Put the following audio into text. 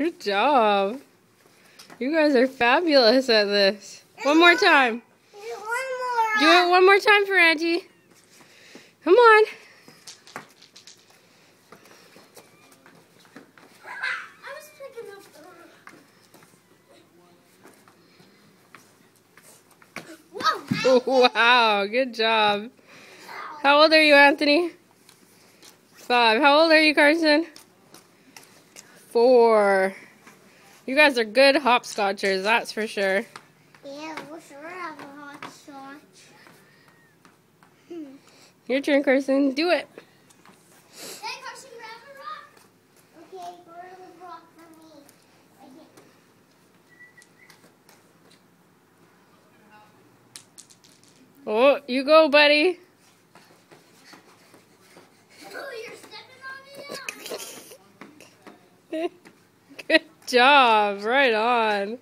Good job. You guys are fabulous at this. One more time. Do it one more time for Auntie. Come on. Wow, good job. How old are you, Anthony? 5. How old are you, Carson? 4. You guys are good hopscotchers, that's for sure. Yeah, we'll sure have a hopscotch. Your turn, Carson. Do it. Hey, Carson, grab a rock. Okay, grab a rock for me. Oh, you go, buddy. Oh, you're stepping on me now. Good job. Right on.